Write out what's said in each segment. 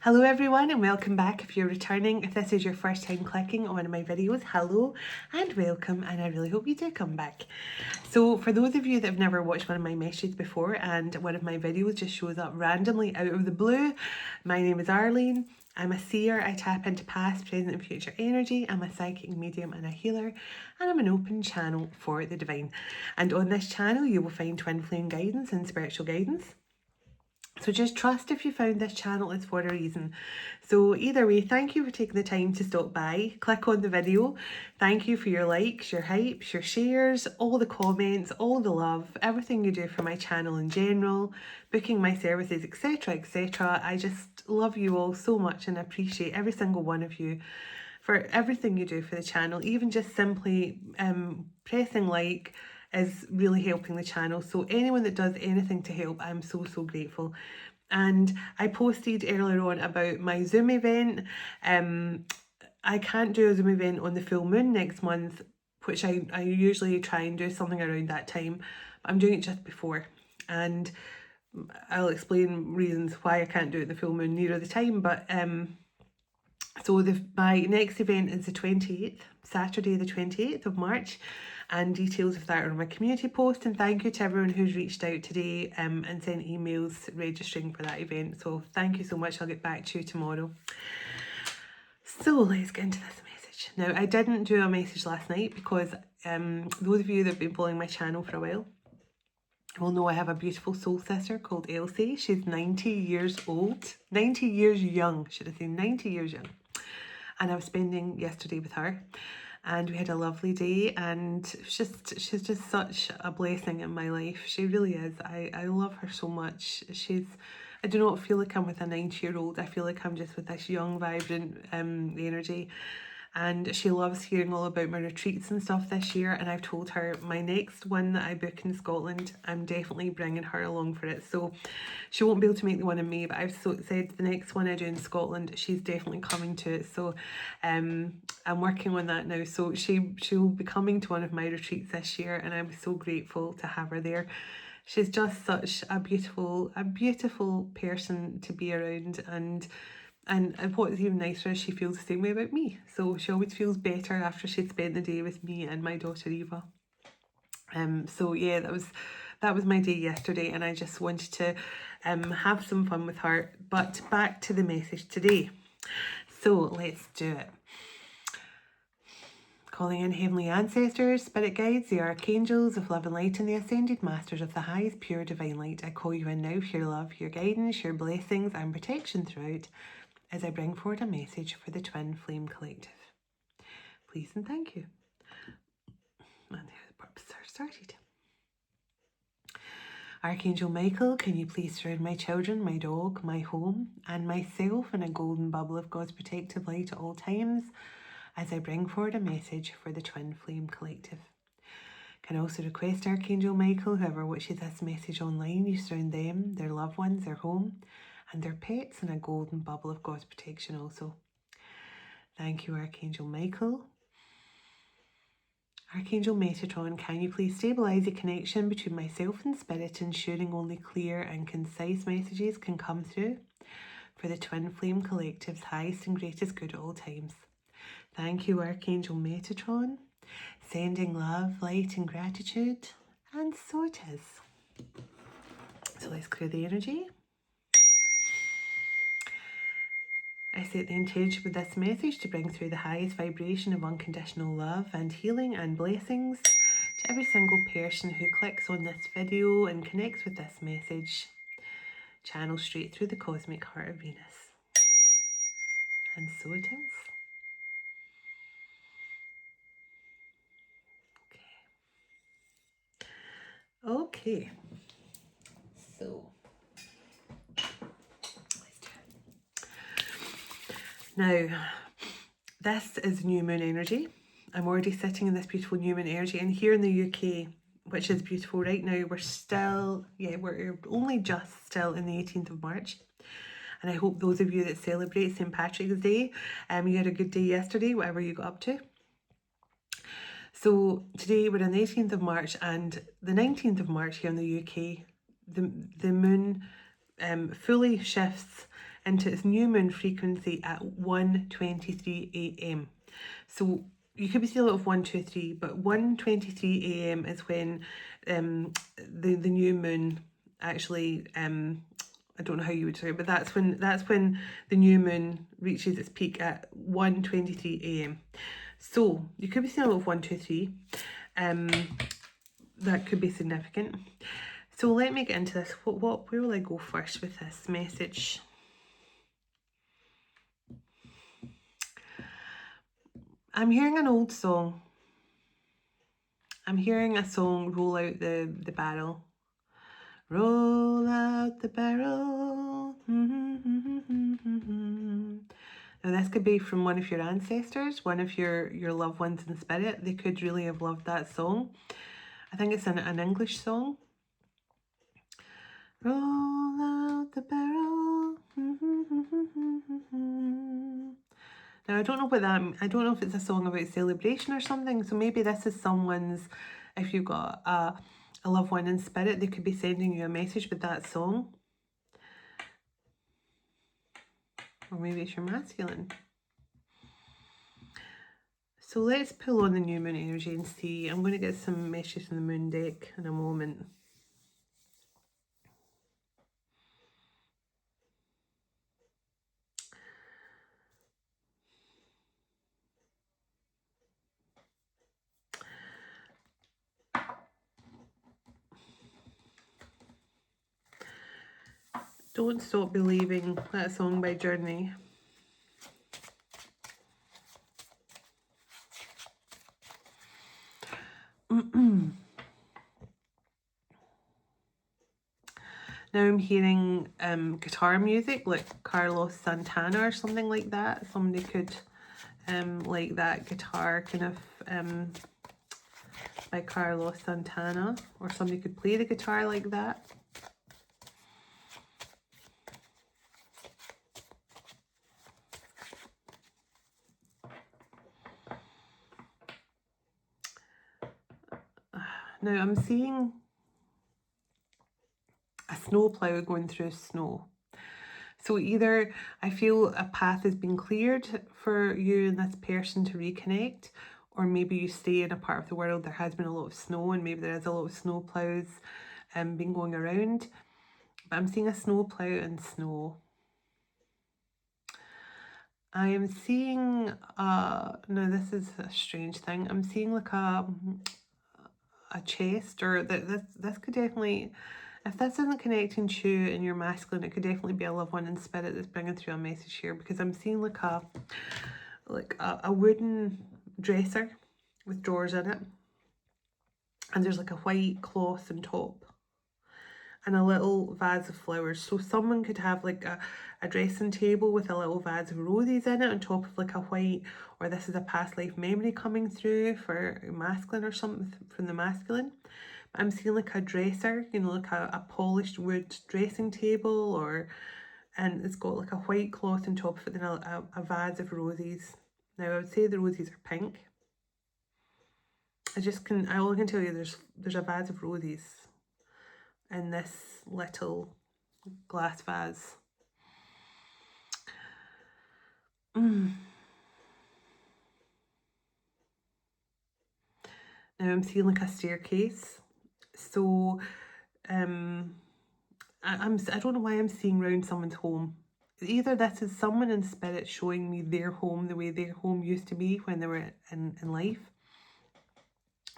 Hello everyone and welcome back. If you're returning, if this is your first time clicking on one of my videos, hello and welcome, and I really hope you do come back. So for those of you that have never watched one of my messages before and one of my videos just shows up randomly out of the blue, my name is Arlene. I'm a seer. I tap into past, present and future energy. I'm a psychic medium and a healer, and I'm an open channel for the divine. And on this channel you will find twin flame guidance and spiritual guidance. So just trust if you found this channel, it's for a reason. So either way, thank you for taking the time to stop by, click on the video. Thank you for your likes, your hypes, your shares, all the comments, all the love, everything you do for my channel in general, booking my services, etc, etc. I just love you all so much and appreciate every single one of you for everything you do for the channel. Even just simply pressing like is really helping the channel. So anyone that does anything to help, I'm so grateful. And I posted earlier on about my Zoom event. I can't do a Zoom event on the full moon next month, which I usually try and do something around that time. I'm doing it just before, and I'll explain reasons why I can't do it the full moon nearer the time. But so my next event is the 28th, Saturday the 28th of March, and details of that are on my community post. And thank you to everyone who's reached out today and sent emails registering for that event. So thank you so much. I'll get back to you tomorrow. So let's get into this message. Now, I didn't do a message last night because those of you that have been following my channel for a while will know I have a beautiful soul sister called Elsie. She's 90 years old, 90 years young, should I say, 90 years young. And I was spending yesterday with her, and we had a lovely day, and she's just such a blessing in my life. She really is. I love her so much. I do not feel like I'm with a 90-year-old. I feel like I'm just with this young, vibrant energy. And she loves hearing all about my retreats and stuff this year. And I've told her my next one that I book in Scotland, I'm definitely bringing her along for it. So she won't be able to make the one in May, but I've said the next one I do in Scotland, she's definitely coming to it. So I'm working on that now. So she'll be coming to one of my retreats this year, and I'm so grateful to have her there. She's just such a beautiful person to be around, and what's even nicer is she feels the same way about me. So she always feels better after she'd spent the day with me and my daughter Eva. So yeah, that was my day yesterday, and I just wanted to have some fun with her. But back to the message today. So let's do it. Calling in heavenly ancestors, spirit guides, the archangels of love and light, and the ascended masters of the highest pure divine light. I call you in now for your love, your guidance, your blessings and protection throughout, as I bring forward a message for the Twin Flame Collective. Please and thank you. And there the purpose are started. Archangel Michael, can you please surround my children, my dog, my home, and myself in a golden bubble of God's protective light at all times, as I bring forward a message for the Twin Flame Collective. Can also request Archangel Michael, whoever watches this message online, you surround them, their loved ones, their home, and their pets in a golden bubble of God's protection also. Thank you, Archangel Michael. Archangel Metatron, can you please stabilise the connection between myself and Spirit, ensuring only clear and concise messages can come through for the Twin Flame Collective's highest and greatest good at all times. Thank you, Archangel Metatron. Sending love, light and gratitude, and so it is. So let's clear the energy. I set the intention with this message to bring through the highest vibration of unconditional love and healing and blessings to every single person who clicks on this video and connects with this message. Channel straight through the cosmic heart of Venus. And so it is. Okay. So let's do it. Now, this is new moon energy. I'm already sitting in this beautiful new moon energy, and here in the UK, which is beautiful right now, we're only just still in the 18th of March. And I hope those of you that celebrate St. Patrick's Day, you had a good day yesterday, whatever you got up to. So today we're on the 18th of March, and the 19th of March here in the UK, the moon fully shifts into its new moon frequency at 1:23 a.m. So you could be seeing a lot of 1, 2, 3, but 1:23 a.m. is when the new moon actually I don't know how you would say it, but that's when the new moon reaches its peak at 1:23 a.m. So you could be seeing a lot of 1, 2, 3. That could be significant. So let me get into this. Where will I go first with this message? I'm hearing an old song. I'm hearing a song, Roll Out the Barrel. Roll out the barrel. Now this could be from one of your ancestors, one of your loved ones in spirit. They could really have loved that song. I think it's an English song. Roll out the barrel. Now I don't know what that. I don't know if it's a song about celebration or something. So maybe this is someone's. If you've got a loved one in spirit, they could be sending you a message with that song. Or maybe it's your masculine. So let's pull on the new moon energy and see. I'm going to get some messages from the moon deck in a moment. Don't Stop Believing, that song by Journey. Now I'm hearing guitar music, like Carlos Santana or something like that. Somebody could like that guitar kind of by Carlos Santana, or somebody could play the guitar like that. Now I'm seeing a snowplow going through snow. So either I feel a path has been cleared for you and this person to reconnect, or maybe you stay in a part of the world there has been a lot of snow and maybe there is a lot of snow plows been going around. But I'm seeing a snow plow and snow. I am seeing, no, this is a strange thing. I'm seeing like a chest, or this could definitely, if this isn't connecting to you and your masculine, it could definitely be a loved one in spirit that's bringing through a message here, because I'm seeing like a wooden dresser with drawers in it, and there's like a white cloth on top and a little vase of flowers. So someone could have like a dressing table with a little vase of roses in it on top of like a white, or this is a past life memory coming through for masculine or something from the masculine. But I'm seeing like a dresser, you know, like a polished wood dressing table, and it's got like a white cloth on top of it, and a vase of roses. Now I would say the roses are pink. All I can tell you, there's a vase of roses in this little glass vase. Now I'm seeing like a staircase. So I don't know why I'm seeing round someone's home. Either this is someone in spirit showing me their home, the way their home used to be when they were in life,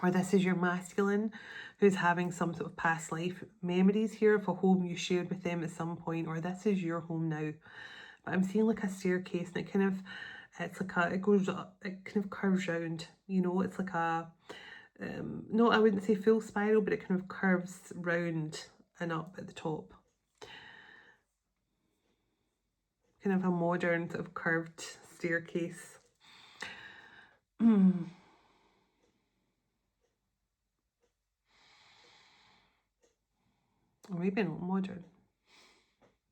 or this is your masculine who's having some sort of past life memories here of a home you shared with them at some point, or this is your home now. But I'm seeing like a staircase, and it kind of curves round, you know, it's like a, no, I wouldn't say full spiral, but it kind of curves round and up at the top. Kind of a modern sort of curved staircase. Or maybe not modern,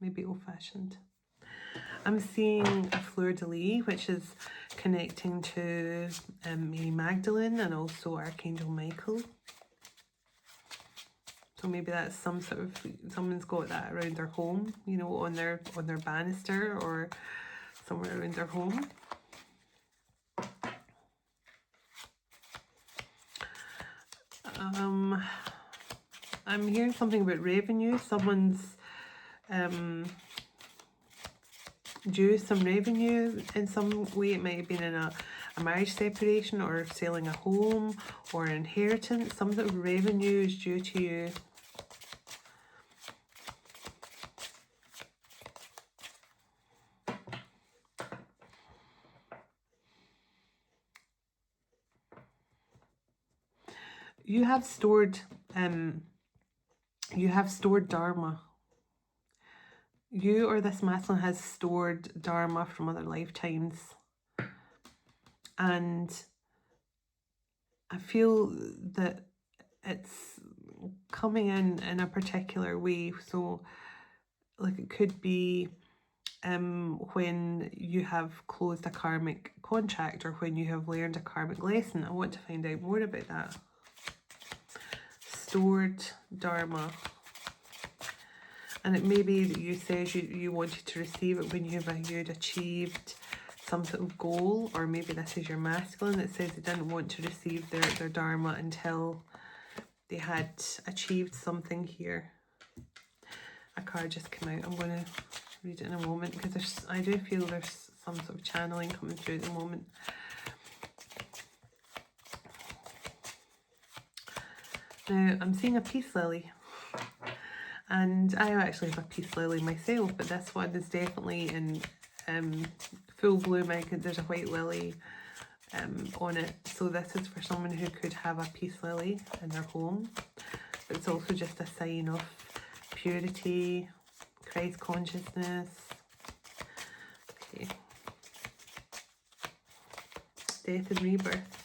maybe old-fashioned. I'm seeing a fleur-de-lis, which is connecting to Mary Magdalene and also Archangel Michael. So maybe that's some sort of, someone's got that around their home, you know, on their banister or somewhere around their home. I'm hearing something about revenue. Someone's due some revenue in some way. It might have been in a marriage separation or selling a home or an inheritance. Some sort of revenue is due to you. You have stored Dharma. You or this masculine has stored Dharma from other lifetimes. And I feel that it's coming in a particular way. So like it could be when you have closed a karmic contract or when you have learned a karmic lesson. I want to find out more about that. Stored Dharma. And it may be that you said you wanted to receive it when you'd achieved some sort of goal, or maybe this is your masculine that says they didn't want to receive their Dharma until they had achieved something here. A card just came out. I'm going to read it in a moment because I do feel there's some sort of channeling coming through at the moment. Now, I'm seeing a peace lily. And I actually have a peace lily myself, but this one is definitely in full bloom. There's a white lily on it. So this is for someone who could have a peace lily in their home. But it's also just a sign of purity, Christ consciousness. Okay. Death and rebirth.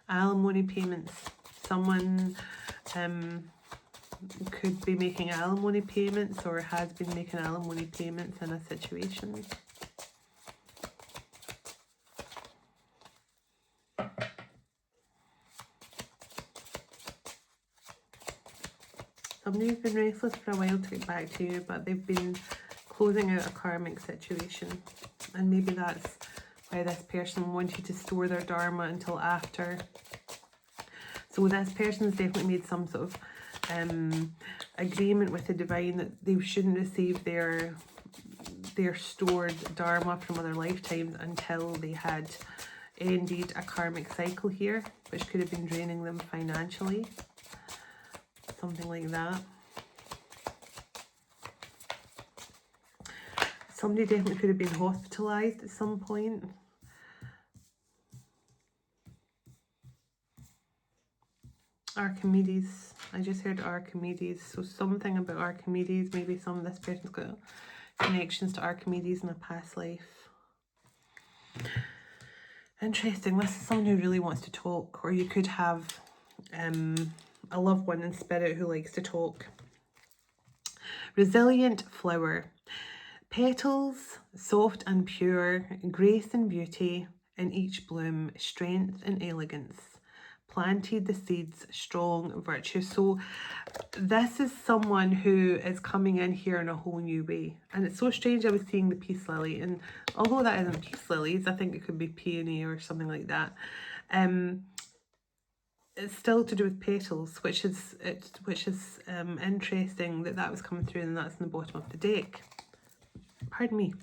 Alimony payments. Someone could be making alimony payments or has been making alimony payments in a situation. Somebody's been restless for a while to get back to you, but they've been closing out a karmic situation. And maybe that's why this person wanted to store their Dharma until after. So this person's definitely made some sort of agreement with the divine that they shouldn't receive their stored Dharma from other lifetimes until they had ended a karmic cycle here, which could have been draining them financially. Something like that. Somebody definitely could have been hospitalized at some point. Archimedes. I just heard Archimedes. So something about Archimedes. Maybe some of this person's got connections to Archimedes in a past life. Interesting. This is someone who really wants to talk. Or you could have a loved one in spirit who likes to talk. Resilient flower. Petals, soft and pure, grace and beauty, in each bloom, strength and elegance. Planted the seeds, strong virtue. So this is someone who is coming in here in a whole new way. And it's so strange I was seeing the peace lily. And although that isn't peace lilies, I think it could be peony or something like that. It's still to do with petals, which is interesting that was coming through, and that's in the bottom of the deck. Pardon me.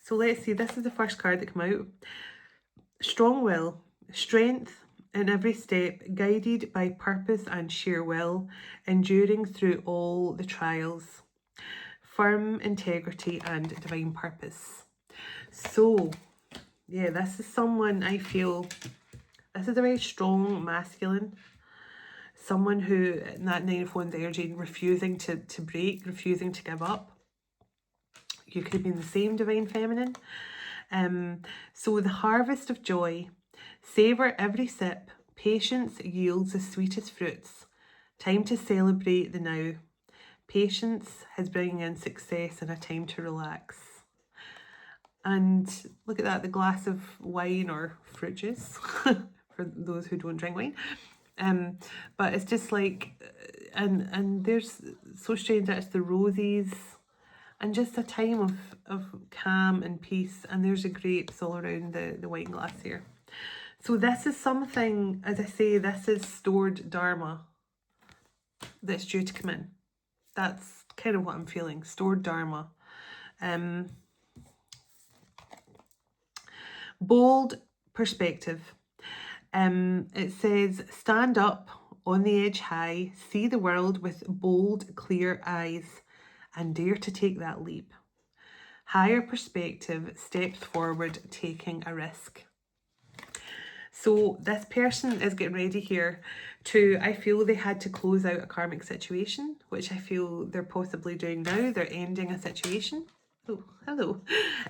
So let's see. This is the first card that came out. Strong will, strength in every step, guided by purpose and sheer will, enduring through all the trials, firm integrity and divine purpose. So, yeah, this is someone I feel, this is a very strong masculine, someone who, in that Nine of Wands energy, refusing to break, refusing to give up. You could have been the same divine feminine. So the harvest of joy, savour every sip, patience yields the sweetest fruits. Time to celebrate the now. Patience is bringing in success and a time to relax. And look at that, the glass of wine or fruit juice for those who don't drink wine. But it's just like, and there's, so strange that it's the roses and just a time of calm and peace. And there's the grapes all around the wine glass here. So this is something, as I say, this is stored Dharma that's due to come in. That's kind of what I'm feeling, stored Dharma. Bold perspective. It says, stand up on the edge high, see the world with bold, clear eyes, and dare to take that leap. Higher perspective, steps forward, taking a risk. So this person is getting ready here to, I feel they had to close out a karmic situation, which I feel they're possibly doing now. They're ending a situation. Oh, hello.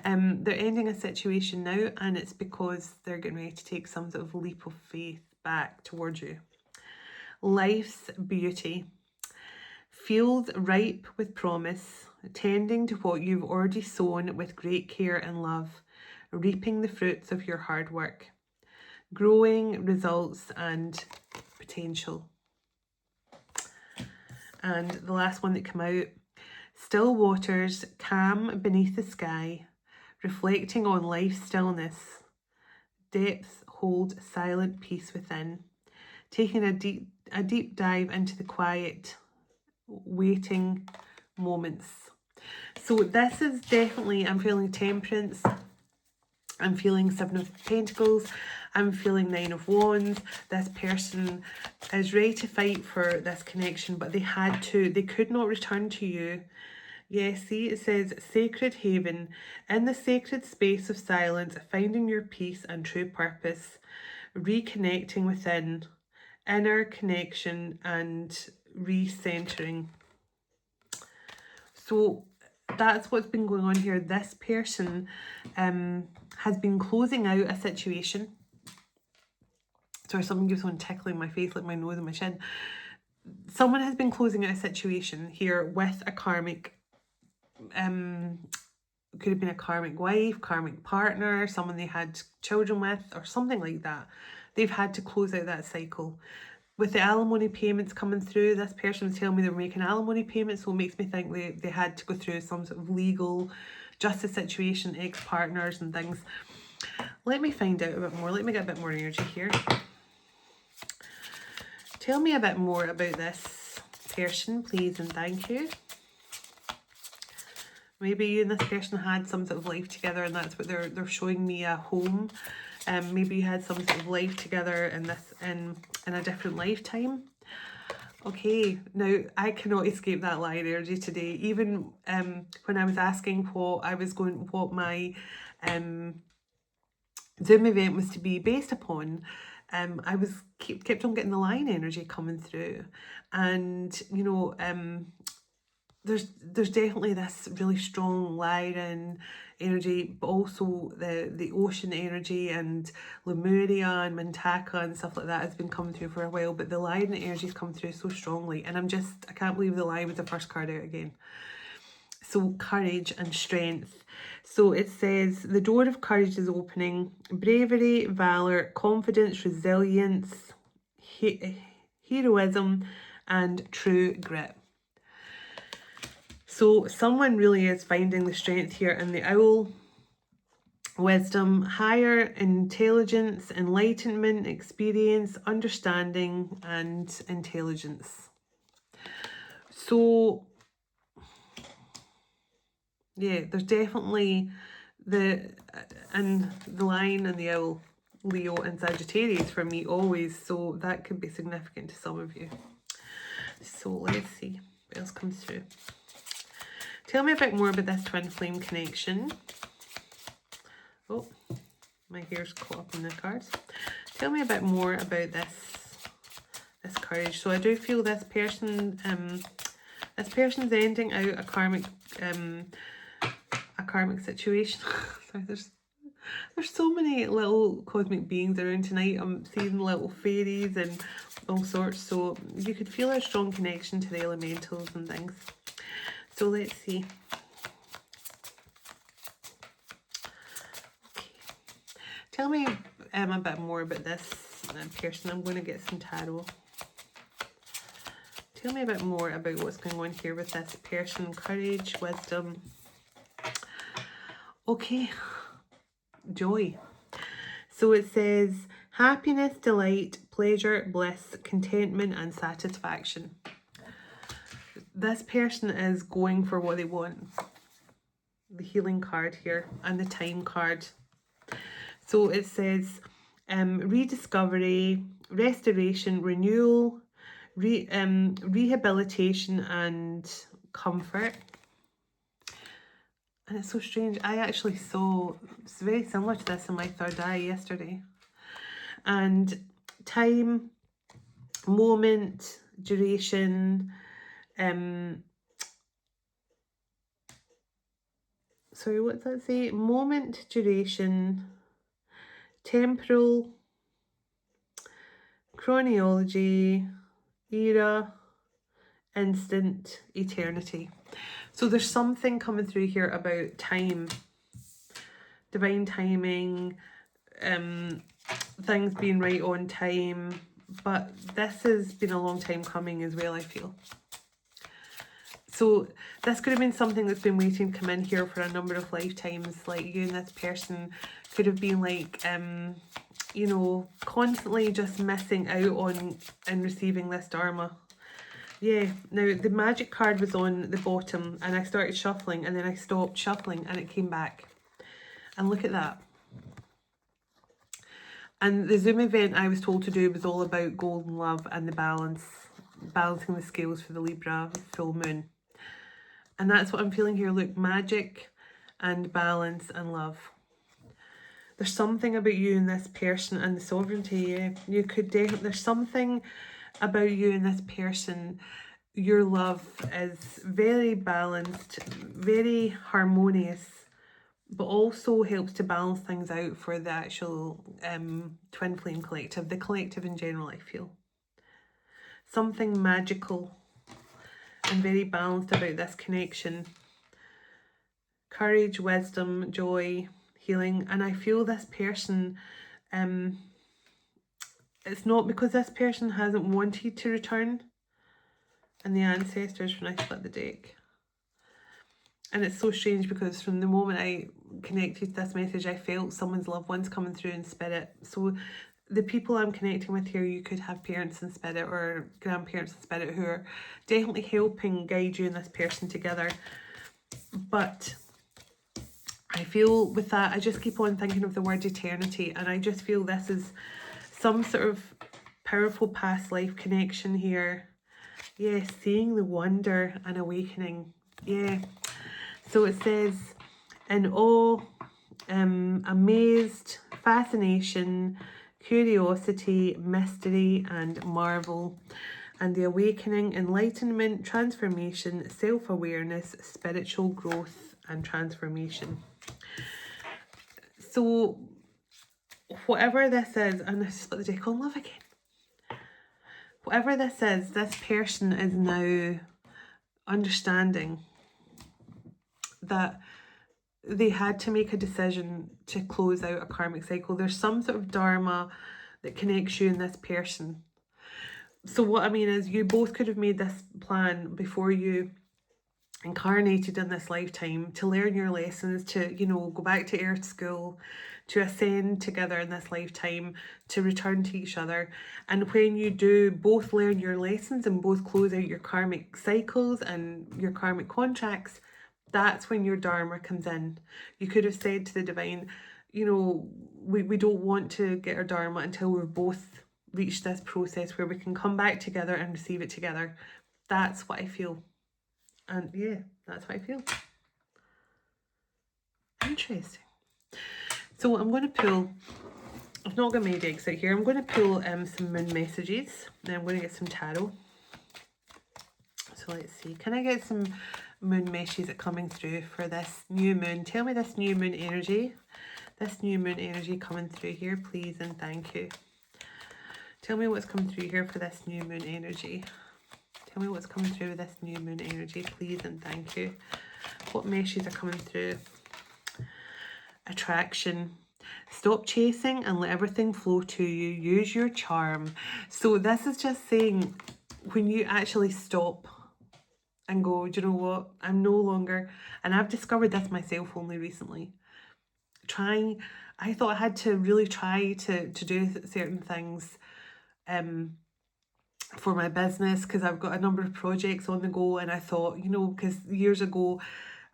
They're ending a situation now, and it's because they're getting ready to take some sort of leap of faith back towards you. Life's beauty feels ripe with promise, tending to what you've already sown with great care and love, reaping the fruits of your hard work, growing results and potential. And the last one that came out, still waters, calm beneath the sky, reflecting on life's stillness, depths hold silent peace within, taking a deep dive into the quiet, waiting moments. So this is definitely, I'm feeling temperance, I'm feeling 7 of Pentacles, I'm feeling 9 of Wands. This person is ready to fight for this connection, but they could not return to you. Yeah, see, it says sacred haven, in the sacred space of silence, finding your peace and true purpose, reconnecting within, inner connection and recentering. So that's what's been going on here. This person has been closing out a situation. Sorry, something keeps on tickling my face, like my nose and my chin. Someone has been closing out a situation here with a karmic, could have been a karmic wife, karmic partner, someone they had children with, or something like that. They've had to close out that cycle. With the alimony payments coming through, this person was telling me they were making alimony payments, so it makes me think they had to go through some sort of legal justice situation, ex-partners and things. Let me find out a bit more. Let me get a bit more energy here. Tell me a bit more about this person, please, and thank you. Maybe you and this person had some sort of life together, and that's what they're showing me, a home. Maybe you had some sort of life together in a different lifetime. Okay, now I cannot escape that light energy today. Even when I was asking what my Zoom event was to be based upon, I was kept on getting the lion energy coming through, and you know, there's definitely this really strong lion energy, but also the ocean energy and Lemuria and Mintaka and stuff like that has been coming through for a while, but the lion energy's come through so strongly, and I can't believe the lion was the first card out again. So courage and strength. So it says the door of courage is opening, bravery, valor, confidence, resilience, heroism and true grit. So someone really is finding the strength here in the owl. Wisdom, higher intelligence, enlightenment, experience, understanding and intelligence. So yeah, there's definitely the lion and the owl, Leo and Sagittarius for me always, so that could be significant to some of you. So let's see what else comes through. Tell me a bit more about this twin flame connection. Oh, my hair's caught up in the cards. Tell me a bit more about this courage. So I do feel this person's ending out a karmic situation. Sorry, there's so many little cosmic beings around tonight. I'm seeing little fairies and all sorts, so you could feel a strong connection to the elementals and things. So let's see. Tell me a bit more about this person. I'm going to get some tarot. Tell me a bit more about what's going on here with this person. Courage, wisdom. Okay. Joy. So it says happiness, delight, pleasure, bliss, contentment, and satisfaction. This person is going for what they want. The healing card here and the time card. So it says rediscovery, restoration, renewal, rehabilitation, and comfort. And it's so strange. I actually saw, it's very similar to this in my third eye yesterday. And time, moment, duration, sorry, what does that say? Moment, duration, temporal, chronology, era, instant, eternity. So there's something coming through here about time, divine timing, things being right on time. But this has been a long time coming as well, I feel. So this could have been something that's been waiting to come in here for a number of lifetimes. Like you and this person could have been like, you know, constantly just missing out on and receiving this Dharma. Yeah, now the magic card was on the bottom and I started shuffling and then I stopped shuffling and it came back. And look at that. And the Zoom event I was told to do was all about golden love and the balance, balancing the scales for the Libra full moon. And that's what I'm feeling here. Look, magic and balance and love. There's something about you and this person and the sovereignty. Yeah, you could definitely, there's something about you and this person. Your love is very balanced, very harmonious, but also helps to balance things out for the actual twin flame collective, the collective in general, I feel. Something magical and very balanced about this connection. Courage, wisdom, joy, healing. And I feel this person, it's not because this person hasn't wanted to return. And the ancestors when I split the deck. And it's so strange because from the moment I connected to this message, I felt someone's loved ones coming through in spirit. So the people I'm connecting with here, you could have parents in spirit or grandparents in spirit who are definitely helping guide you and this person together. But I feel with that, I just keep on thinking of the word eternity. And I just feel this is some sort of powerful past life connection here. Yeah, seeing the wonder and awakening. Yeah. So it says, in awe, amazed, fascination, curiosity, mystery, and marvel. And the awakening, enlightenment, transformation, self-awareness, spiritual growth, and transformation. So, whatever this is, and I split the deck on love again. Whatever this is, this person is now understanding that they had to make a decision to close out a karmic cycle. There's some sort of dharma that connects you and this person. So what I mean is you both could have made this plan before you incarnated in this lifetime to learn your lessons, to, you know, go back to earth school, to ascend together in this lifetime, to return to each other. And when you do both learn your lessons and both close out your karmic cycles and your karmic contracts, that's when your Dharma comes in. You could have said to the divine, you know, we don't want to get our Dharma until we've both reached this process where we can come back together and receive it together. That's what I feel. And yeah, that's what I feel. Interesting. So I'm going to pull, I've not got my decks out here, I'm going to pull some moon messages. Then I'm going to get some tarot. So let's see, can I get some moon messages coming through for this new moon? Tell me this new moon energy. This new moon energy coming through here, please and thank you. Tell me what's coming through here for this new moon energy. Tell me what's coming through with this new moon energy, please and thank you. What messages are coming through? Attraction. Stop chasing and let everything flow to you. Use your charm. So this is just saying, when you actually stop and go, do you know what? I'm no longer, and I've discovered this myself only recently. I thought I had to really try to do certain things for my business, because I've got a number of projects on the go, and I thought, you know, because years ago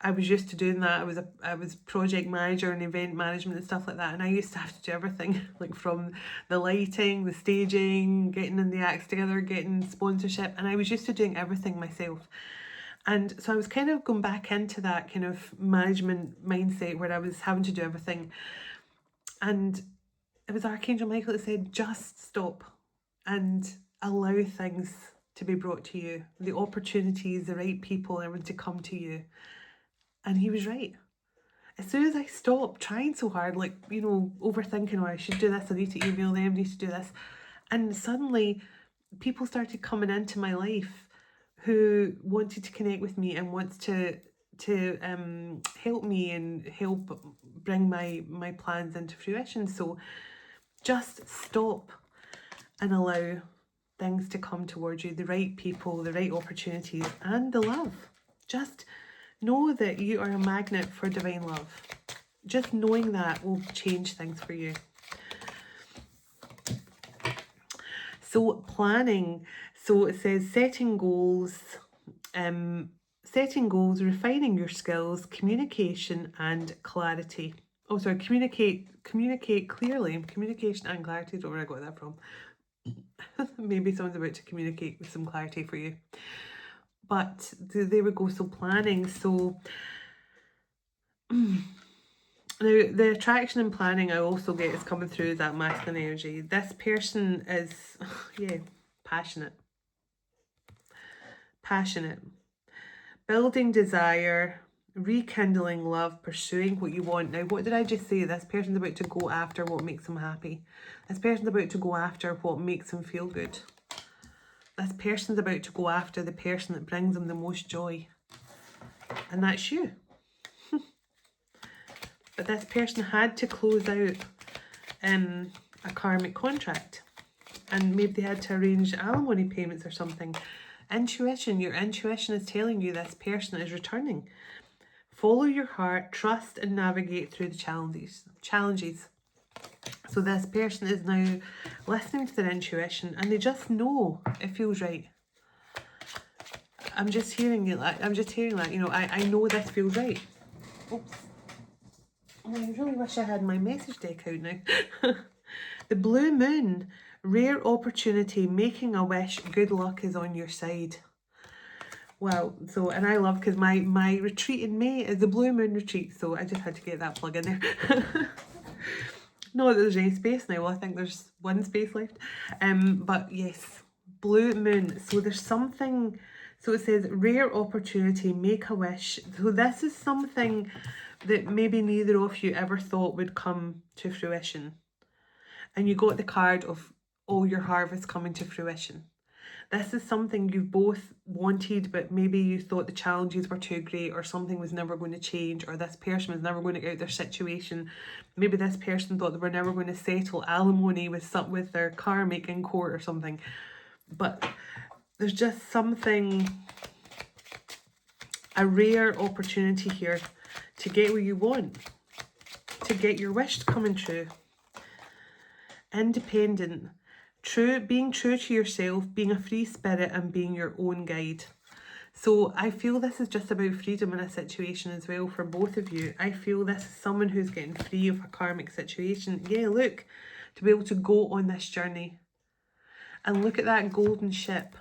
I was used to doing that. I was project manager and event management and stuff like that, and I used to have to do everything, like from the lighting, the staging, getting in the acts together, getting sponsorship, and I was used to doing everything myself. And so I was kind of going back into that kind of management mindset where I was having to do everything. And it was Archangel Michael that said, just stop and allow things to be brought to you. The opportunities, the right people, everyone to come to you. And he was right. As soon as I stopped trying so hard, like, you know, overthinking, oh, I should do this, I need to email them, I need to do this. And suddenly people started coming into my life who wanted to connect with me and wants to help me and help bring my plans into fruition. So just stop and allow things to come towards you, the right people, the right opportunities, and the love. Just know that you are a magnet for divine love. Just knowing that will change things for you. So planning. So it says setting goals, refining your skills, communication and clarity. Oh, sorry, communicate clearly. Communication and clarity. Don't know where I got that from. Maybe someone's about to communicate with some clarity for you. But there we go. So planning. So now the attraction and planning I also get is coming through that masculine energy. This person is, yeah, passionate. Building desire, rekindling love, pursuing what you want. Now, what did I just say? This person's about to go after what makes them happy. This person's about to go after what makes them feel good. This person's about to go after the person that brings them the most joy. And that's you. But this person had to close out a karmic contract. And maybe they had to arrange alimony payments or something. Intuition, your intuition is telling you this person is returning. Follow your heart, trust and navigate through the challenges. So this person is now listening to their intuition and they just know it feels right. I'm just hearing that, you know, I know this feels right. Oops. Oh, I really wish I had my message deck out now. The blue moon, rare opportunity, making a wish, good luck is on your side. Wow, so, and I love, because my retreat in May is the blue moon retreat, so I just had to get that plug in there. Not that there's any space now, well, I think there's one space left. But yes, blue moon, so there's something, so it says rare opportunity, make a wish. So this is something that maybe neither of you ever thought would come to fruition. And you got the card of all your harvest coming to fruition. This is something you've both wanted, but maybe you thought the challenges were too great, or something was never going to change, or this person was never going to get out their situation. Maybe this person thought they were never going to settle alimony with their karmic in court or something. But there's just something, a rare opportunity here to get what you want, to get your wish coming true. Independent. Being true to yourself, being a free spirit and being your own guide. So I feel this is just about freedom in a situation as well for both of you. I feel this is someone who's getting free of a karmic situation. Yeah, look, to be able to go on this journey. And look at that golden ship.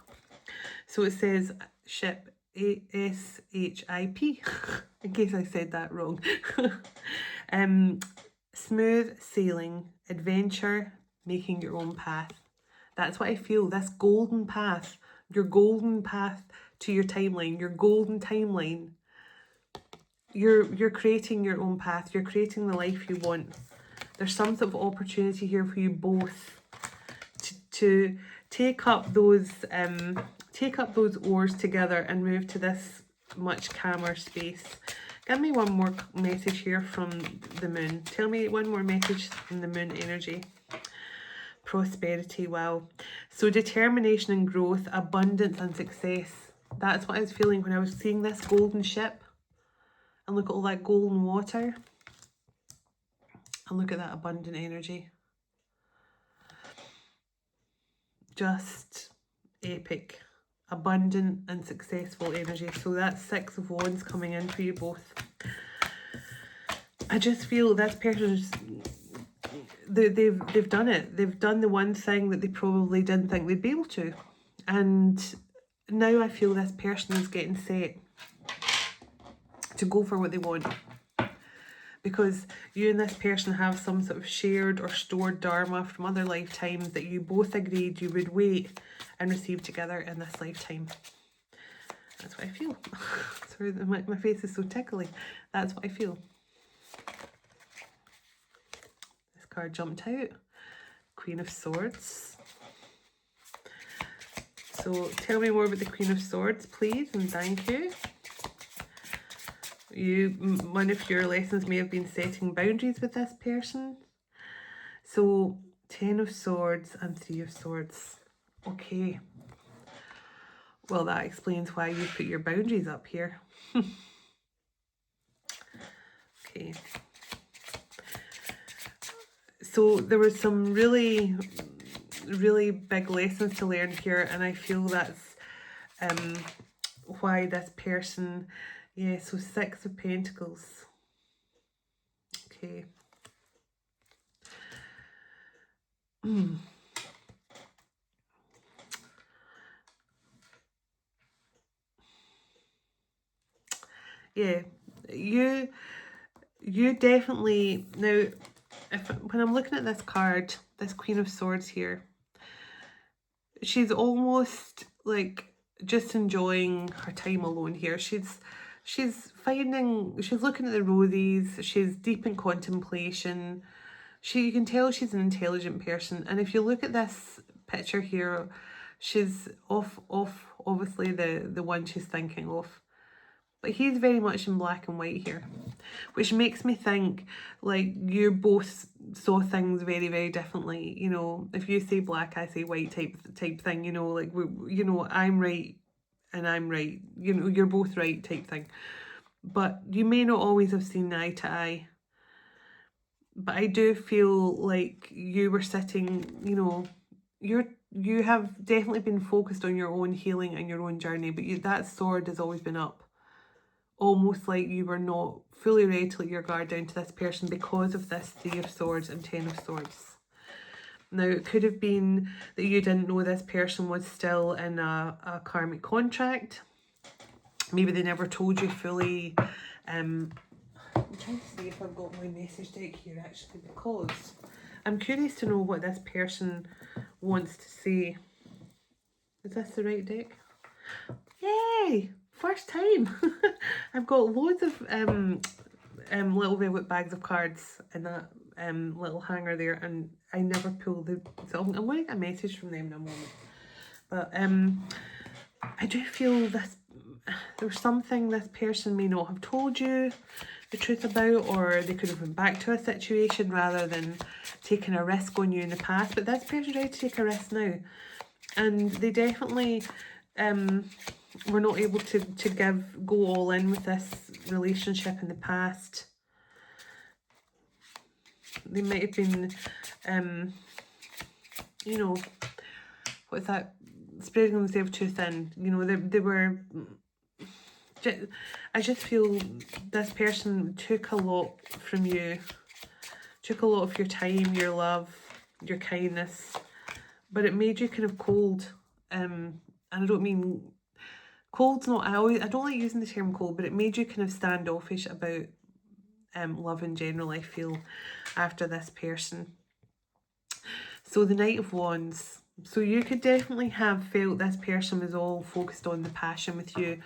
So it says ship, A-S-H-I-P, in case I said that wrong. Smooth sailing, adventure, making your own path. That's what I feel, this golden path, your golden path to your timeline, your golden timeline. You're creating your own path, you're creating the life you want. There's some sort of opportunity here for you both to take up those oars together and move to this much calmer space. Give me one more message here from the moon. Tell me one more message from the moon energy. Prosperity, wow. So determination and growth, abundance and success. That's what I was feeling when I was seeing this golden ship. And look at all that golden water. And look at that abundant energy. Just epic. Abundant and successful energy. So that's 6 of Wands coming in for you both. I just feel this person's... They've done it. They've done the one thing that they probably didn't think they'd be able to. And now I feel this person is getting set to go for what they want. Because you and this person have some sort of shared or stored Dharma from other lifetimes that you both agreed you would wait and receive together in this lifetime. That's what I feel. Sorry, my face is so tickly. That's what I feel. This card jumped out. Queen of Swords. So tell me more about the Queen of Swords, please, and thank you. One of your lessons may have been setting boundaries with this person. So 10 of Swords and 3 of Swords. Okay. Well, that explains why you put your boundaries up here. Okay. So there were some really, really big lessons to learn here, and I feel that's why this person... Yeah, so 6 of Pentacles. Okay. Yeah, you definitely... Now, when I'm looking at this card, this Queen of Swords here, she's almost like just enjoying her time alone here. She's looking at the roses, she's deep in contemplation. You can tell she's an intelligent person. And if you look at this picture here, she's off obviously the one she's thinking of. But he's very much in black and white here, which makes me think like you both saw things very, very differently. You know, if you say black, I say white type thing, you know, like, you know, I'm right and I'm right, you know, you're both right type thing. But you may not always have seen eye to eye. But I do feel like you were sitting, you know, you have definitely been focused on your own healing and your own journey, but that sword has always been up. Almost like you were not fully ready to let your guard down to this person because of this 3 of Swords and 10 of Swords. Now, it could have been that you didn't know this person was still in a karmic contract. Maybe they never told you fully. I'm trying to see if I've got my message deck here actually, because I'm curious to know what this person wants to say. Is this the right deck? Yay! First time! I've got loads of little velvet bags of cards in that little hanger there, and I never pull the... So I'm going to get a message from them in a moment. But I do feel this... There's something this person may not have told you the truth about, or they could have went back to a situation rather than taking a risk on you in the past. But this person's ready to take a risk now. And they definitely... were not able to go all in with this relationship in the past. They might have been, you know, what's that? Spreading themselves too thin. You know, they were... I just feel this person took a lot from you. Took a lot of your time, your love, your kindness. But it made you kind of cold. And I don't mean... Cold's not... I don't like using the term cold, but it made you kind of standoffish about love in general, I feel, after this person. So the Knight of Wands. So you could definitely have felt this person was all focused on the passion with you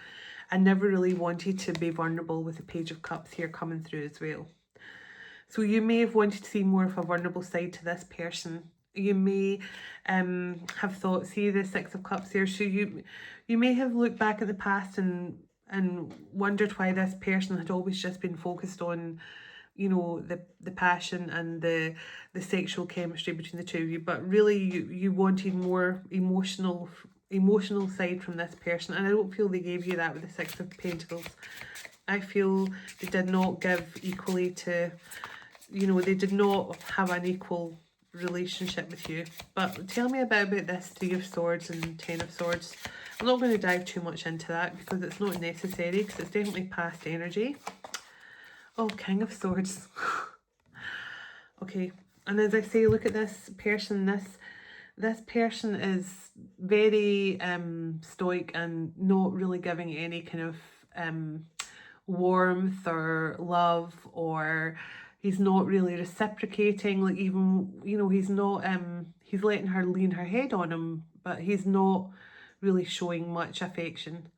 and never really wanted to be vulnerable, with the Page of Cups here coming through as well. So you may have wanted to see more of a vulnerable side to this person. You may have thought, see the 6 of Cups here, so you may have looked back at the past and and wondered why this person had always just been focused on, you know, the passion and the sexual chemistry between the two of you, but really you wanted more emotional side from this person, and I don't feel they gave you that with the Six of Pentacles. I feel they did not give equally to, you know, they did not have an equal relationship with you. But tell me about this Three of Swords and Ten of Swords. I'm not going to dive too much into that because it's not necessary, because it's definitely past energy. Oh, King of Swords. Okay, and as I say, look at this person. This person is very stoic and not really giving any kind of warmth or love, or he's not really reciprocating. Like, even, you know, he's not he's letting her lean her head on him, but he's not really showing much affection.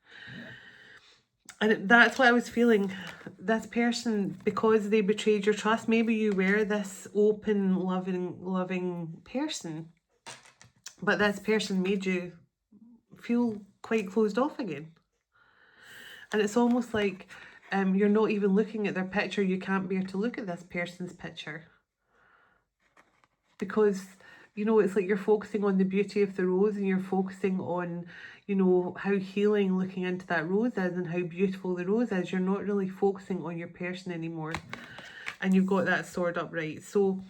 And that's what I was feeling. This person, because they betrayed your trust, maybe you were this open, loving person, but this person made you feel quite closed off again. And it's almost like you're not even looking at their picture. You can't bear to look at this person's picture. Because, you know, it's like you're focusing on the beauty of the rose, and you're focusing on, you know, how healing looking into that rose is and how beautiful the rose is. You're not really focusing on your person anymore. And you've got that sword upright. So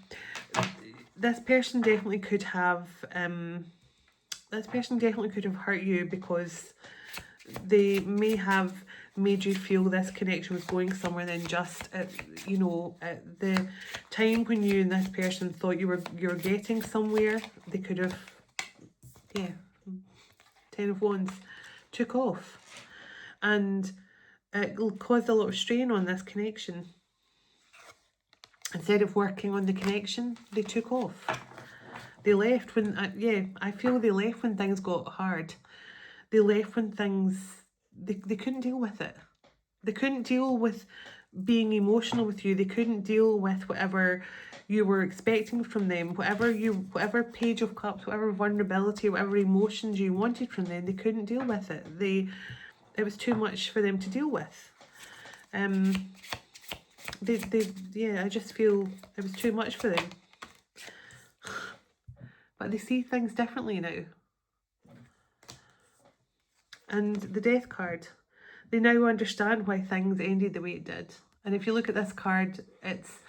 this person definitely could have hurt you, because they may have made you feel this connection was going somewhere. Then just at, you know, at the time when you and this person thought you were getting somewhere, they could have, yeah, Ten of Wands, took off, and it caused a lot of strain on this connection. Instead of working on the connection, they took off. They left when, I feel they left when things got hard. They left when things, they couldn't deal with it. They couldn't deal with being emotional with you. They couldn't deal with whatever you were expecting from them. Whatever Page of Cups, whatever vulnerability, whatever emotions you wanted from them, they couldn't deal with it. It was too much for them to deal with. I just feel it was too much for them. But they see things differently now. And the Death card, they now understand why things ended the way it did. And if you look at this card, it's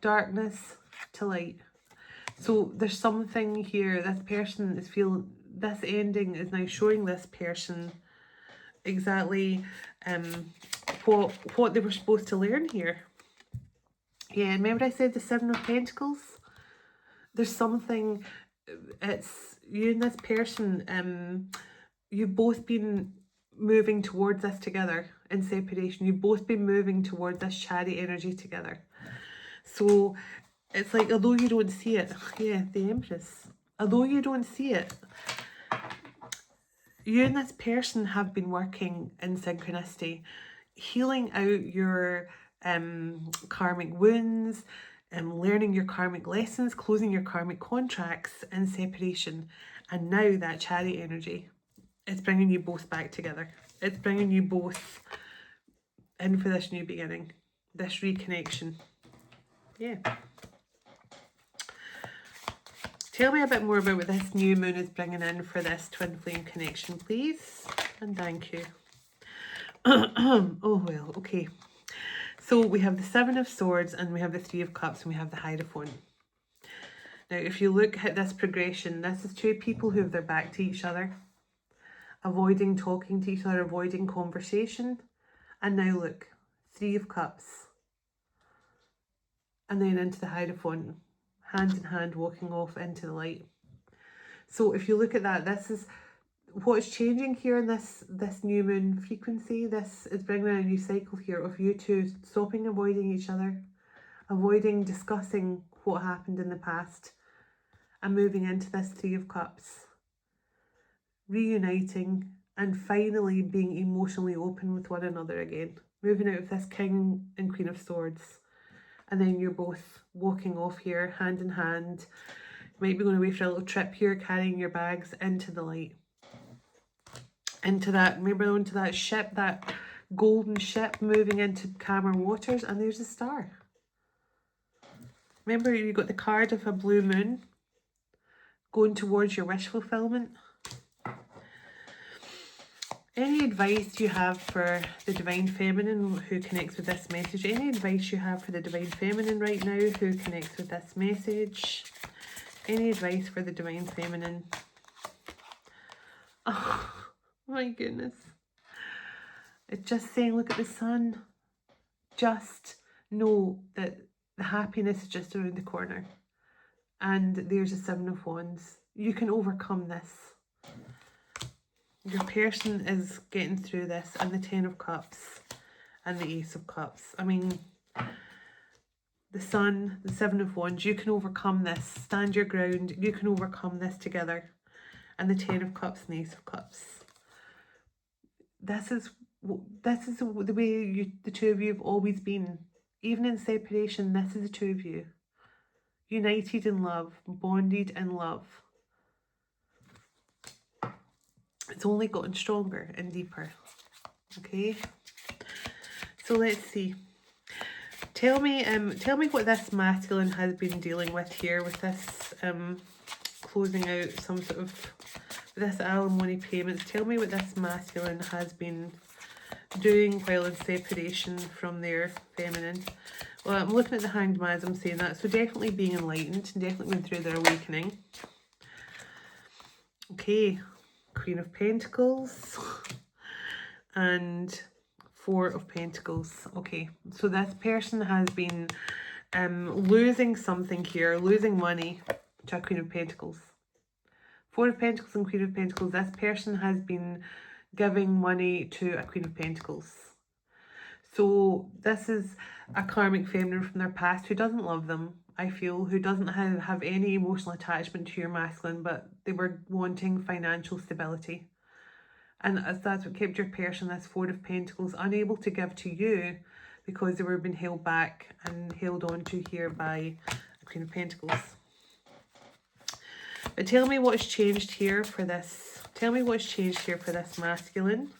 darkness to light. So there's something here. This person is feeling, this ending is now showing this person exactly what they were supposed to learn here. Yeah, remember I said the Seven of Pentacles? There's something, it's you and this person, you've both been moving towards this together in separation. You've both been moving towards this Chariot energy together. So it's like, although you don't see it, yeah, the Empress, although you don't see it, you and this person have been working in synchronicity, healing out your karmic wounds, learning your karmic lessons, closing your karmic contracts in separation. And now that Chariot energy, it's bringing you both back together. It's bringing you both in for this new beginning, this reconnection. Yeah. Tell me a bit more about what this new moon is bringing in for this twin flame connection, please. And thank you. Oh, well, okay. So we have the Seven of Swords, and we have the Three of Cups, and we have the Hierophant. Now, if you look at this progression, this is two people who have their back to each other, avoiding talking to each other, avoiding conversation. And now look, Three of Cups. And then into the Hierophant, hand in hand, walking off into the light. So if you look at that, this is what's changing here in this new moon frequency. This is bringing in a new cycle here of you two stopping avoiding each other, avoiding discussing what happened in the past, and moving into this Three of Cups, reuniting and finally being emotionally open with one another again, moving out of this King and Queen of Swords. And then you're both walking off here, hand in hand. You might be going away for a little trip here, carrying your bags into the light. into that, remember, onto that ship, that golden ship moving into calmer waters, and there's a star. Remember, you got the card of a blue moon going towards your wish fulfillment. Any advice you have for the Divine Feminine who connects with this message? Any advice you have for the Divine Feminine right now who connects with this message? Any advice for the Divine Feminine? Oh my goodness. It's just saying, look at the sun. Just know that the happiness is just around the corner. And there's a Seven of Wands. You can overcome this. Your person is getting through this, and the Ten of Cups and the Ace of Cups. I mean, the Sun, the Seven of Wands, you can overcome this. Stand your ground. You can overcome this together. And the Ten of Cups and the Ace of Cups. This is the way the two of you have always been. Even in separation, this is the two of you. United in love, bonded in love. It's only gotten stronger and deeper. Okay, so let's see. Tell me what this masculine has been dealing with here with this closing out some sort of this alimony payments. Tell me what this masculine has been doing while in separation from their feminine. Well, I'm looking at the Hanged Man as I'm saying that, so definitely being enlightened, definitely going through their awakening. Okay. Queen of Pentacles and Four of Pentacles. Okay, so this person has been losing something here, losing money to a Queen of Pentacles. Four of Pentacles and Queen of Pentacles. This person has been giving money to a Queen of Pentacles. So this is a karmic feminine from their past who doesn't love them, I feel, who doesn't have any emotional attachment to your masculine, but they were wanting financial stability. And that's what kept your person, this Four of Pentacles, unable to give to you because they were being held back and held on to here by a Queen of Pentacles. But tell me what's changed here for this. Tell me what's changed here for this masculine.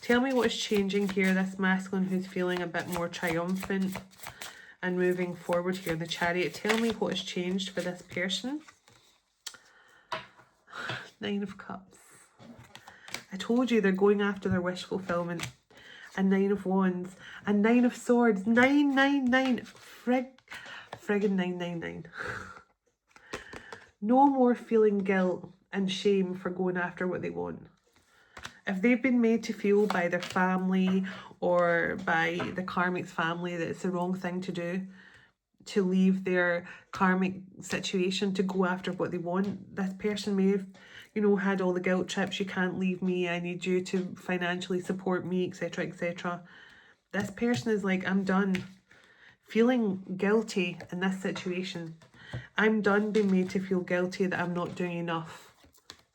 Tell me what's changing here, this masculine who's feeling a bit more triumphant and moving forward here in the Chariot. Tell me what has changed for this person. Nine of Cups. I told you they're going after their wish fulfillment. And Nine of Wands. And Nine of Swords. 999. Friggin' 999. No more feeling guilt and shame for going after what they want. If they've been made to feel by their family or by the karmic's family that it's the wrong thing to do, to leave their karmic situation to go after what they want, this person may have, you know, had all the guilt trips. You can't leave me. I need you to financially support me, etc., etc. This person is like, I'm done feeling guilty in this situation. I'm done being made to feel guilty that I'm not doing enough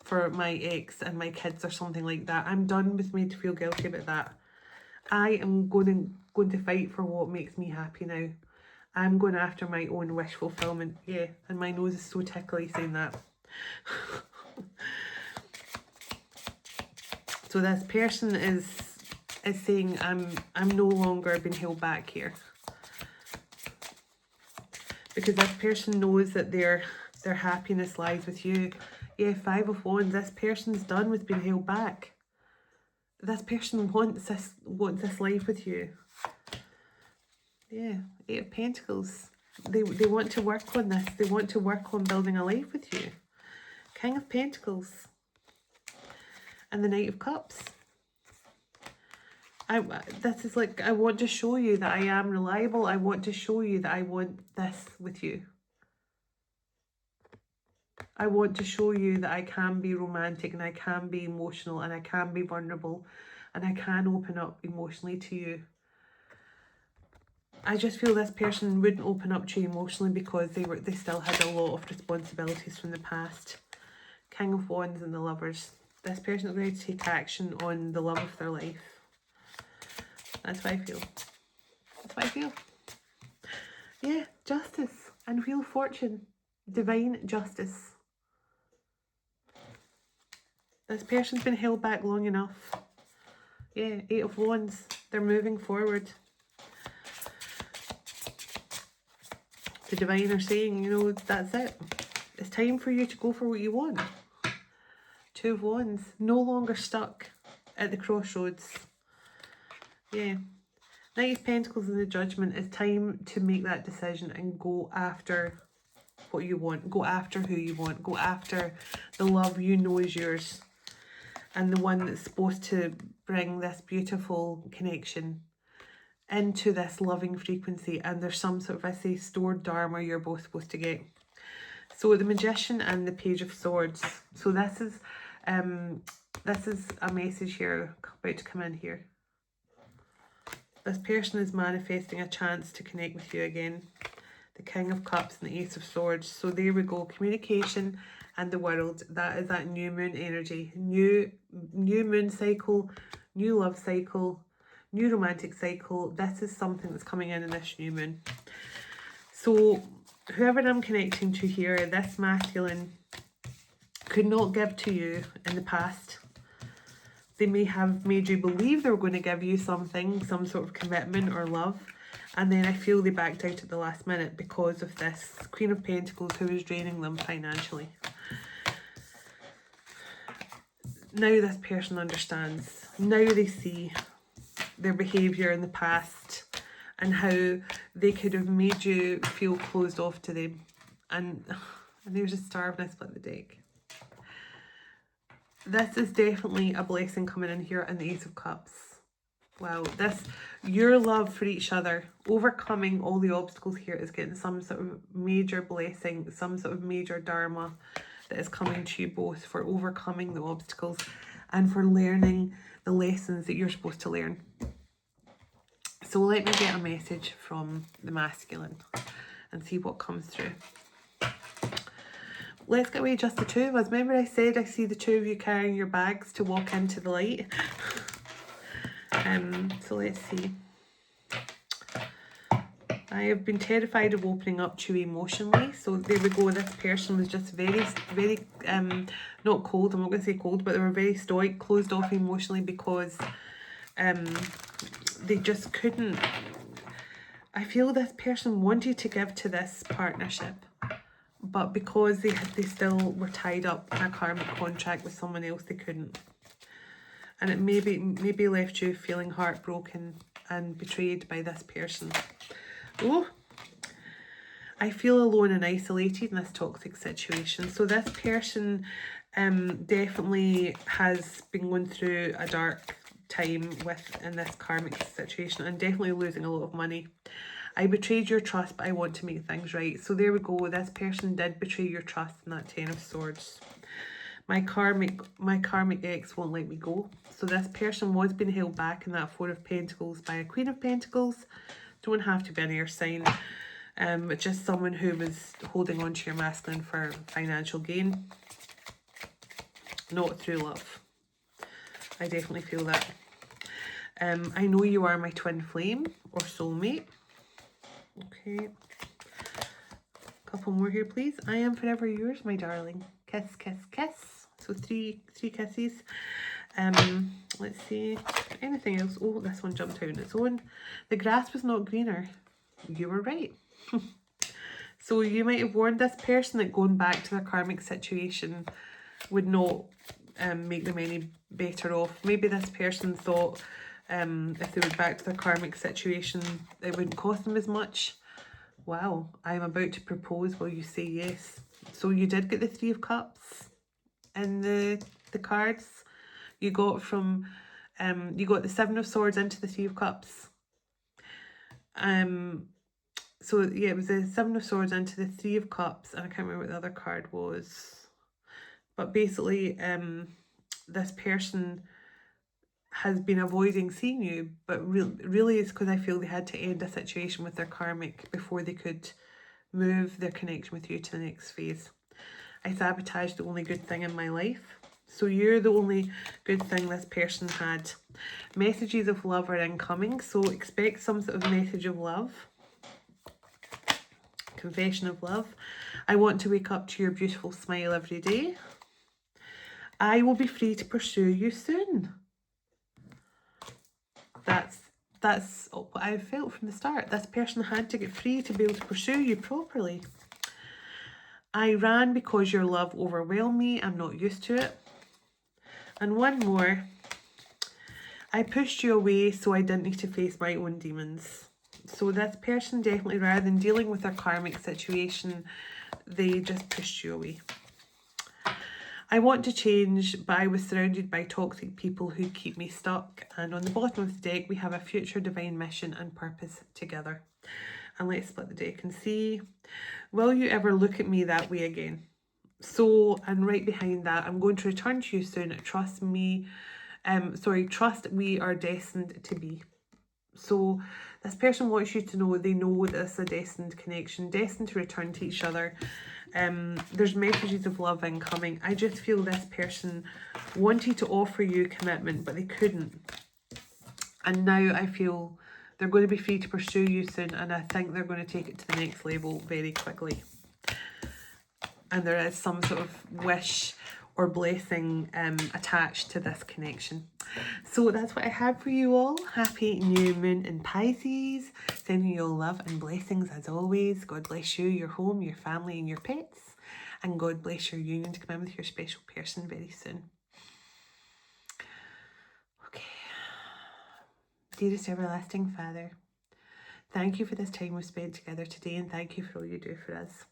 for my ex and my kids or something like that. I'm done with made to feel guilty about that. I am going to fight for what makes me happy now. I'm going after my own wish fulfillment. Yeah, and my nose is so tickly saying that. So this person is saying, I'm no longer being held back here. Because this person knows that their happiness lies with you. Yeah, Five of Wands. This person's done with being held back. This person wants this life with you. Yeah, Eight of Pentacles. They want to work on this. They want to work on building a life with you. King of Pentacles. And the Knight of Cups. This is like, I want to show you that I am reliable. I want to show you that I want this with you. I want to show you that I can be romantic and I can be emotional and I can be vulnerable and I can open up emotionally to you. I just feel this person wouldn't open up to you emotionally because they still had a lot of responsibilities from the past. King of Wands and the Lovers. This person is ready to take action on the love of their life. That's what I feel. That's what I feel. Yeah, justice and Wheel of Fortune. Divine justice. This person's been held back long enough. Yeah, 8 of Wands. They're moving forward. The divine are saying, you know, that's it. It's time for you to go for what you want. 2 of Wands. No longer stuck at the crossroads. Yeah. Knight of Pentacles and the Judgment. It's time to make that decision and go after what you want. Go after who you want. Go after the love you know is yours. And the one that's supposed to bring this beautiful connection into this loving frequency. And there's some sort of, I say, stored Dharma you're both supposed to get. So the Magician and the Page of Swords. So this is a message here about to come in here. This person is manifesting a chance to connect with you again. The King of Cups and the Ace of Swords. So there we go. Communication and the world. That is that new moon energy. New moon cycle, new love cycle, new romantic cycle. This is something that's coming in this new moon. So whoever I'm connecting to here, this masculine could not give to you in the past. They may have made you believe they were going to give you something, some sort of commitment or love. And then I feel they backed out at the last minute because of this Queen of Pentacles who is draining them financially. Now this person understands. Now they see their behaviour in the past and how they could have made you feel closed off to them. And there's a Star when I split the deck. This is definitely a blessing coming in here, and the Ace of Cups. Wow, your love for each other, overcoming all the obstacles here is getting some sort of major blessing, some sort of major Dharma that is coming to you both for overcoming the obstacles and for learning the lessons that you're supposed to learn. So let me get a message from the masculine and see what comes through. Let's get away just the two of us. Remember I said I see the two of you carrying your bags to walk into the light? So let's see. I have been terrified of opening up to you emotionally. So there we go. This person was just very, not cold. I'm not going to say cold, but they were very stoic, closed off emotionally because they just couldn't. I feel this person wanted to give to this partnership, but because they still were tied up in a karmic contract with someone else, they couldn't. And it maybe left you feeling heartbroken and betrayed by this person. Oh, I feel alone and isolated in this toxic situation. So this person definitely has been going through a dark time in this karmic situation and definitely losing a lot of money. I betrayed your trust, but I want to make things right. So there we go. This person did betray your trust in that 10 of Swords. My karmic ex won't let me go. So this person was being held back in that 4 of Pentacles by a Queen of Pentacles. Don't have to be an air sign. But just someone who was holding on to your masculine for financial gain. Not through love. I definitely feel that. I know you are my twin flame or soulmate. Okay. Couple more here, please. I am forever yours, my darling. Kiss, kiss, kiss. So three kisses. Let's see. Anything else? Oh, this one jumped out on its own. The grass was not greener. You were right. So you might have warned this person that going back to their karmic situation would not make them any better off. Maybe this person thought if they went back to their karmic situation, it wouldn't cost them as much. Wow, I'm about to propose. Will you say yes? So you did get the 3 of Cups in the cards. You got from you got the 7 of Swords into the 3 of Cups. So yeah, it was the 7 of Swords into the 3 of Cups, and I can't remember what the other card was. But basically, this person has been avoiding seeing you, but really it's because I feel they had to end a situation with their karmic before they could move their connection with you to the next phase. I sabotaged the only good thing in my life. So you're the only good thing this person had. Messages of love are incoming, so expect some sort of message of love. Confession of love. I want to wake up to your beautiful smile every day. I will be free to pursue you soon. That's what I felt from the start. This person had to get free to be able to pursue you properly. I ran because your love overwhelmed me. I'm not used to it. And one more. I pushed you away so I didn't need to face my own demons. So this person definitely, rather than dealing with their karmic situation, they just pushed you away. I want to change, but I was surrounded by toxic people who keep me stuck. And on the bottom of the deck, we have a future divine mission and purpose together. And let's split the deck and see, will you ever look at me that way again? So, and right behind that, I'm going to return to you soon. Trust me. Trust we are destined to be. So this person wants you to know they know that this is a destined connection, destined to return to each other. There's messages of love incoming. I just feel this person wanted to offer you commitment, but they couldn't. And now I feel they're going to be free to pursue you soon, and I think they're going to take it to the next level very quickly. And there is some sort of wish or blessing attached to this connection. So that's what I have for you all. Happy new moon in Pisces. Sending you all love and blessings as always. God bless you, your home, your family and your pets. And God bless your union to come in with your special person very soon. Okay. Dearest everlasting Father, thank you for this time we've spent together today, and thank you for all you do for us.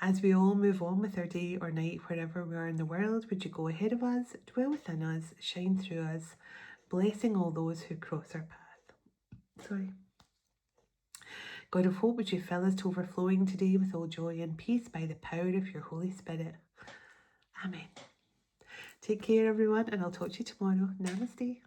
As we all move on with our day or night, wherever we are in the world, would you go ahead of us, dwell within us, shine through us, blessing all those who cross our path. God of hope, would you fill us to overflowing today with all joy and peace by the power of your Holy Spirit. Amen. Take care, everyone, and I'll talk to you tomorrow. Namaste.